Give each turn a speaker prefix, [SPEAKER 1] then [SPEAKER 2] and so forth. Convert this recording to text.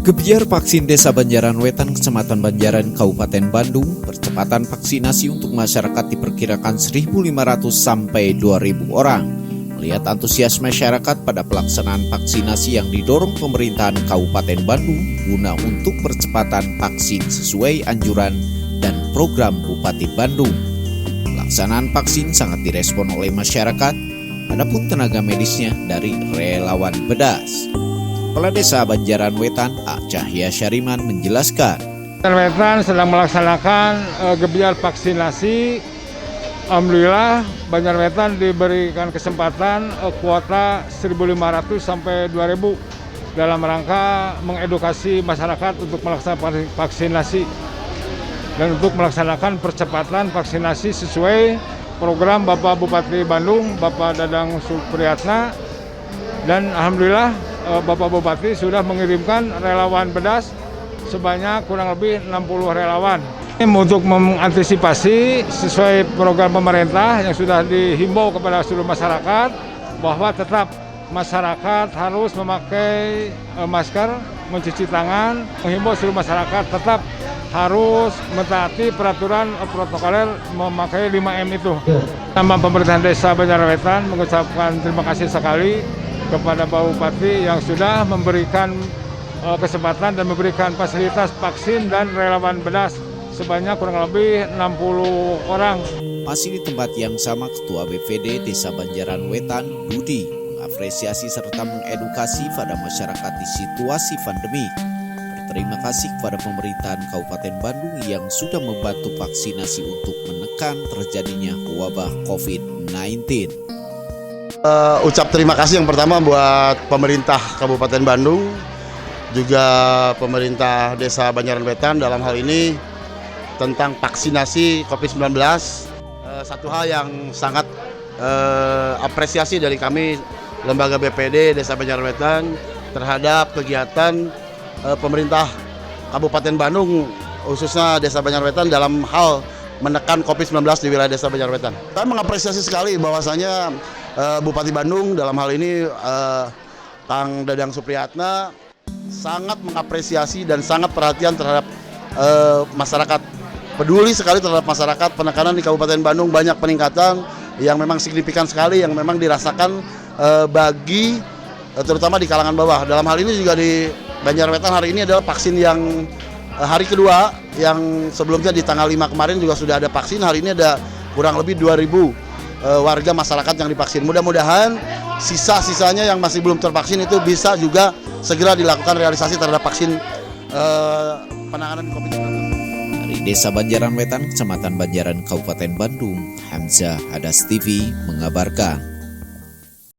[SPEAKER 1] Gebiar Vaksin Desa Banjaran Wetan, Kecamatan Banjaran, Kabupaten Bandung, percepatan vaksinasi untuk masyarakat diperkirakan 1.500 sampai 2.000 orang. Melihat antusias masyarakat pada pelaksanaan vaksinasi yang didorong pemerintahan Kabupaten Bandung guna untuk percepatan vaksin sesuai anjuran dan program Bupati Bandung. Pelaksanaan vaksin sangat direspon oleh masyarakat, adapun tenaga medisnya dari relawan Bedas. Kepala Desa Banjaran Wetan, A. Cahya Syariman menjelaskan.
[SPEAKER 2] Banjaran Wetan sedang melaksanakan gebiar vaksinasi. Alhamdulillah Banjaran Wetan diberikan kesempatan kuota 1.500 sampai 2.000 dalam rangka mengedukasi masyarakat untuk melaksanakan vaksinasi dan untuk melaksanakan percepatan vaksinasi sesuai program Bapak Bupati Bandung, Bapak Dadang Supriyatna, dan alhamdulillah Bapak Bupati sudah mengirimkan relawan Bedas sebanyak kurang lebih 60 relawan. Untuk mengantisipasi sesuai program pemerintah yang sudah dihimbau kepada seluruh masyarakat bahwa tetap masyarakat harus memakai masker, mencuci tangan, menghimbau seluruh masyarakat tetap harus mentaati peraturan protokoler memakai 5M itu. Nama pemerintahan Desa Banjaran Wetan mengucapkan terima kasih sekali kepada Pak Bupati yang sudah memberikan kesempatan dan memberikan fasilitas vaksin dan relawan Bedas sebanyak kurang lebih 60 orang.
[SPEAKER 1] Masih di tempat yang sama, Ketua BPD Desa Banjaran Wetan, Budi, mengapresiasi serta mengedukasi pada masyarakat di situasi pandemi. Berterima kasih kepada pemerintahan Kabupaten Bandung yang sudah membantu vaksinasi untuk menekan terjadinya wabah COVID-19.
[SPEAKER 3] Ucap terima kasih yang pertama buat pemerintah Kabupaten Bandung, juga pemerintah Desa Banjaran Wetan dalam hal ini tentang vaksinasi COVID-19. Satu hal yang sangat apresiasi dari kami Lembaga BPD Desa Banjaran Wetan terhadap kegiatan pemerintah Kabupaten Bandung, khususnya Desa Banjaran Wetan dalam hal menekan COVID-19 di wilayah Desa Banjaran Wetan. Saya mengapresiasi sekali bahwasanya Bupati Bandung dalam hal ini Kang Dadang Supriyatna sangat mengapresiasi dan sangat perhatian terhadap masyarakat, peduli sekali terhadap masyarakat. Penekanan di Kabupaten Bandung banyak peningkatan yang memang signifikan sekali, yang memang dirasakan bagi terutama di kalangan bawah. Dalam hal ini juga di Banjaran Wetan hari ini adalah vaksin yang hari kedua, yang sebelumnya di tanggal 5 kemarin juga sudah ada vaksin. Hari ini ada kurang lebih 2.000 warga masyarakat yang divaksin. Mudah-mudahan sisa-sisanya yang masih belum tervaksin itu bisa juga segera dilakukan realisasi terhadap vaksin penanganan COVID-19.
[SPEAKER 1] Dari Desa Banjaran Wetan, Kecamatan Banjaran, Kabupaten Bandung, Hamzah Hadas TV mengabarkan.